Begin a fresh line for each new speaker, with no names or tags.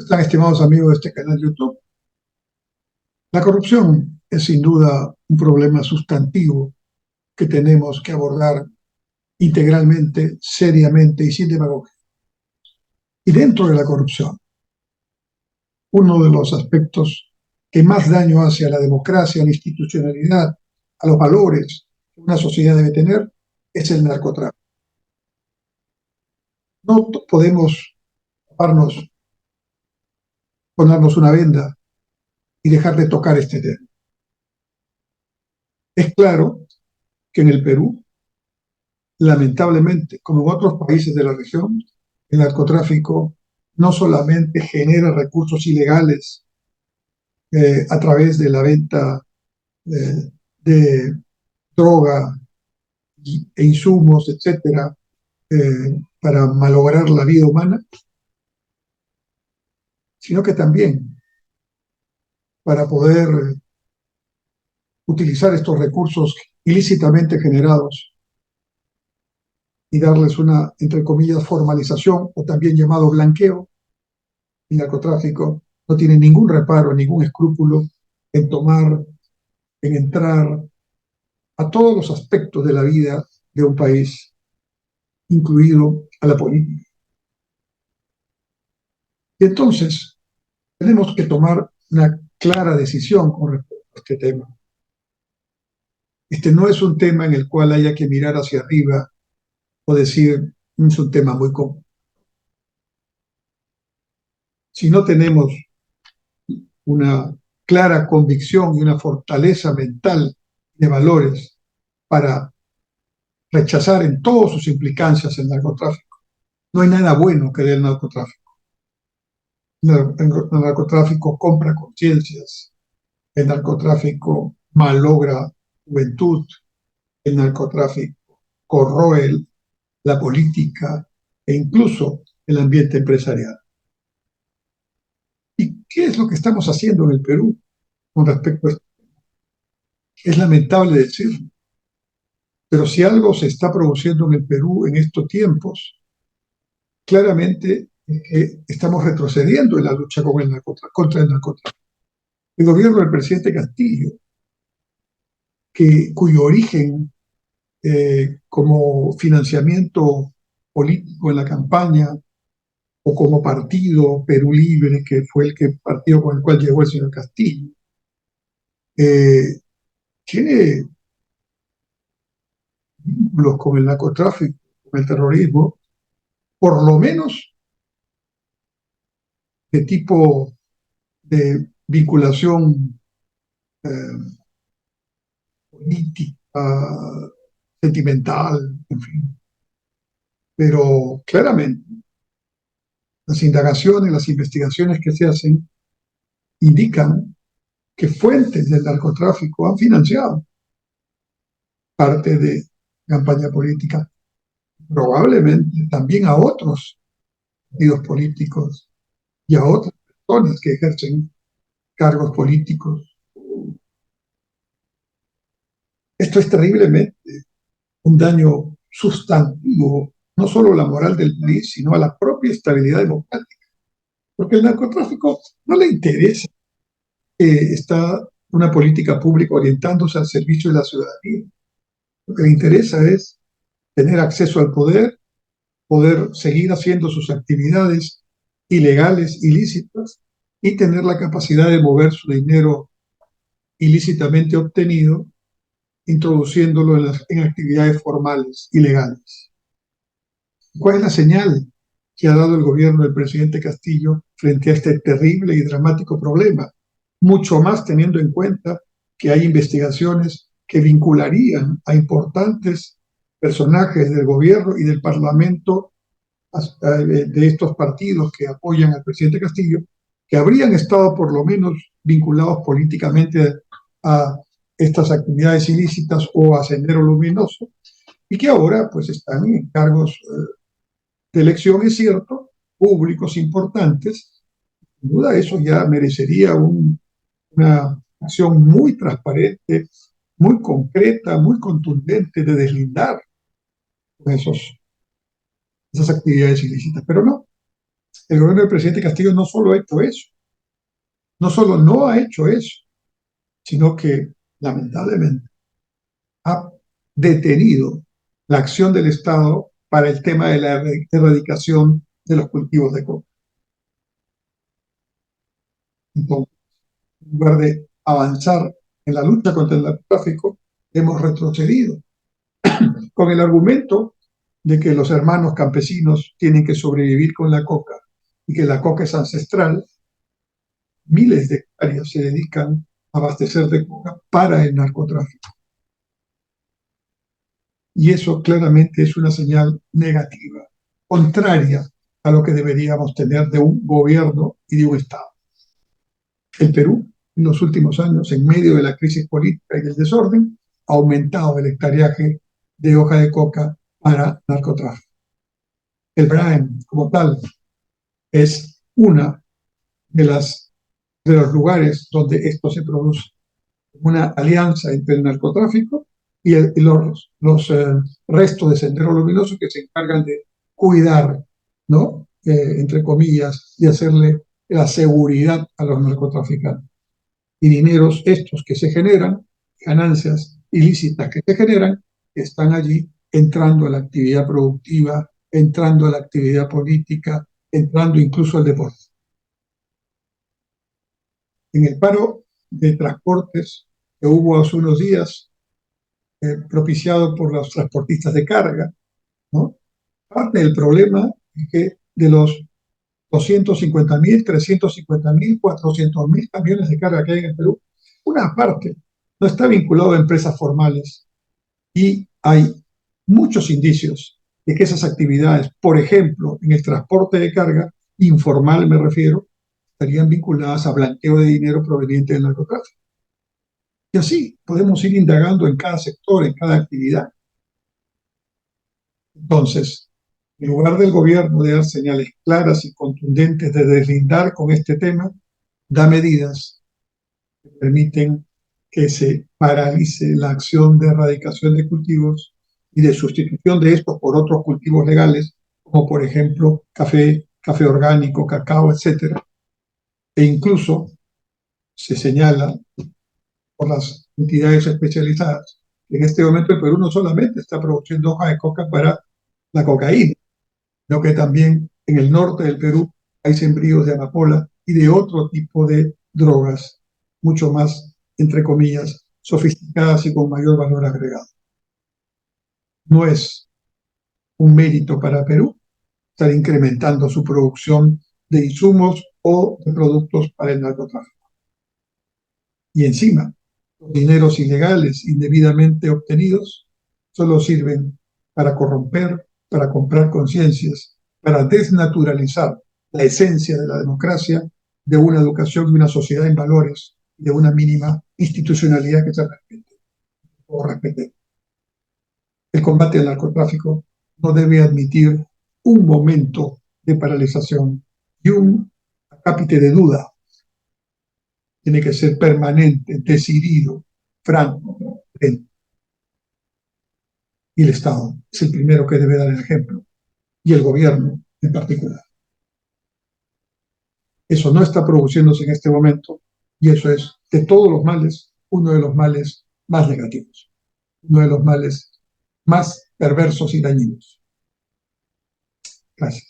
Están estimados amigos de este canal YouTube. La corrupción es sin duda un problema sustantivo que tenemos que abordar integralmente, seriamente y sin demagogia. Y dentro de la corrupción, uno de los aspectos que más daño hace a la democracia, a la institucionalidad, a los valores que una sociedad debe tener, es el narcotráfico. No podemos taparnos, ponernos una venda y dejar de tocar este tema. Es claro que en el Perú, lamentablemente, como en otros países de la región, el narcotráfico no solamente genera recursos ilegales a través de la venta de droga e insumos, etcétera, para malograr la vida humana, sino que también para poder utilizar estos recursos ilícitamente generados y darles una, entre comillas, formalización o también llamado blanqueo. El narcotráfico no tiene ningún reparo, ningún escrúpulo en tomar, en entrar a todos los aspectos de la vida de un país, incluido a la política. Y entonces, tenemos que tomar una clara decisión con respecto a este tema. Este no es un tema en el cual haya que mirar hacia arriba o decir, es un tema muy común. Si no tenemos una clara convicción y una fortaleza mental de valores para rechazar en todas sus implicancias el narcotráfico, no hay nada bueno que dé el narcotráfico. El narcotráfico compra conciencias, el narcotráfico malogra juventud, el narcotráfico corroe la política e incluso el ambiente empresarial. ¿Y qué es lo que estamos haciendo en el Perú con respecto a esto? Es lamentable decirlo, pero si algo se está produciendo en el Perú en estos tiempos, claramente es que estamos retrocediendo en la lucha con contra el narcotráfico. El gobierno del presidente Castillo, cuyo origen como financiamiento político en la campaña o como partido Perú Libre, que fue el partido con el cual llegó el señor Castillo, eh, tiene vínculos con el narcotráfico, con el terrorismo, por lo menos de tipo de vinculación eh, política, sentimental, en fin. Pero claramente las indagaciones, las investigaciones que se hacen indican que fuentes del narcotráfico han financiado parte de campaña política, probablemente también a otros partidos políticos y a otras personas que ejercen cargos políticos. Esto es terriblemente un daño sustantivo, no solo a la moral del país, sino a la propia estabilidad democrática. Porque el narcotráfico no le interesa que está una política pública orientándose al servicio de la ciudadanía. Lo que le interesa es tener acceso al poder, poder seguir haciendo sus actividades ilegales, ilícitas, y tener la capacidad de mover su dinero ilícitamente obtenido, introduciéndolo en actividades formales, ilegales. ¿Cuál es la señal que ha dado el gobierno del presidente Castillo frente a este terrible y dramático problema? Mucho más teniendo en cuenta que hay investigaciones que vincularían a importantes personajes del gobierno y del parlamento de estos partidos que apoyan al presidente Castillo, que habrían estado por lo menos vinculados políticamente a estas actividades ilícitas o a Sendero Luminoso, y que ahora pues están en cargos de elección, es cierto, públicos importantes. Sin duda eso ya merecería una acción muy transparente, muy concreta, muy contundente de deslindar esas actividades ilícitas, pero no. El gobierno del presidente Castillo no solo ha hecho eso, no solo no ha hecho eso, sino que lamentablemente ha detenido la acción del Estado para el tema de la erradicación de los cultivos de coca. Entonces, en lugar de avanzar en la lucha contra el narcotráfico, hemos retrocedido con el argumento de que los hermanos campesinos tienen que sobrevivir con la coca y que la coca es ancestral. Miles de hectáreas se dedican a abastecer de coca para el narcotráfico. Y eso claramente es una señal negativa, contraria a lo que deberíamos tener de un gobierno y de un Estado. El Perú, en los últimos años, en medio de la crisis política y del desorden, ha aumentado el hectareaje de hoja de coca para narcotráfico. El Braem, como tal, es una de los lugares donde esto se produce. Una alianza entre el narcotráfico y restos de Sendero Luminoso que se encargan de cuidar, ¿no? Entre comillas, y hacerle la seguridad a los narcotraficantes. Y dineros estos que se generan, ganancias ilícitas que se generan, están allí entrando a la actividad productiva, entrando a la actividad política, entrando incluso al deporte. En el paro de transportes que hubo hace unos días, propiciado por los transportistas de carga, ¿no? Parte del problema es que de los 250.000, 350.000, 400.000 camiones de carga que hay en el Perú, una parte no está vinculado a empresas formales y hay muchos indicios de que esas actividades, por ejemplo, en el transporte de carga, informal me refiero, estarían vinculadas a blanqueo de dinero proveniente del narcotráfico. Y así podemos ir indagando en cada sector, en cada actividad. Entonces, en lugar del gobierno de dar señales claras y contundentes de deslindar con este tema, da medidas que permiten que se paralice la acción de erradicación de cultivos y de sustitución de estos por otros cultivos legales, como por ejemplo café, café orgánico, cacao, etcétera. E incluso se señala por las entidades especializadas que en este momento el Perú no solamente está produciendo hoja de coca para la cocaína, sino que también en el norte del Perú hay sembríos de amapola y de otro tipo de drogas, mucho más, entre comillas, sofisticadas y con mayor valor agregado. No es un mérito para Perú estar incrementando su producción de insumos o de productos para el narcotráfico. Y encima, los dineros ilegales indebidamente obtenidos solo sirven para corromper, para comprar conciencias, para desnaturalizar la esencia de la democracia, de una educación y una sociedad en valores, de una mínima institucionalidad que se respete o respete. El combate al narcotráfico no debe admitir un momento de paralización y un acápite de duda. Tiene que ser permanente, decidido, franco, lento. Y el Estado es el primero que debe dar el ejemplo, y el gobierno en particular. Eso no está produciéndose en este momento, y eso es, de todos los males, uno de los males más negativos, uno de los males más perversos y dañinos. Gracias.